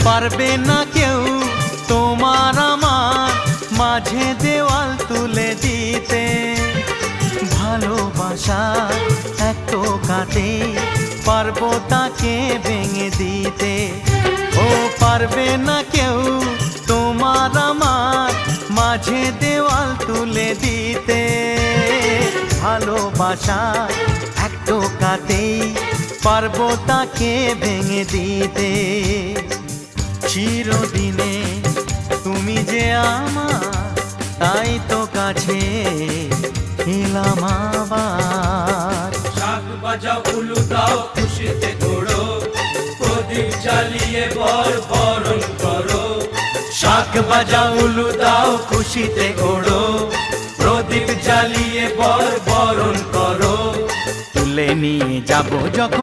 পারবে না কেউ তোমার আমার মাঝে দেওয়াল তুলে দিতে। ভালোবাসা এক টোকাতে পারবো তাকে ভেঙে দিতে। ও পারবে না কেউ তোমার আমার মাঝে দেওয়াল তুলে দিতে। ভালোবাসা এক টোকাতেই পারবো তাকে ভেঙে দিতে। চিরদিনে তুমি যে আমার, তাই তো কাছে এলাম আবার। শাক বাজাও উলু দাও খুশিতে ঘোড়ো, প্রদীপ জ্বালিয়ে বর বরণ করো। শাক বাজাও উলু দাও খুশিতে ওড়ো, প্রদীপ জ্বালিয়ে বর বরণ করো। তুলে নিয়ে যাব যখন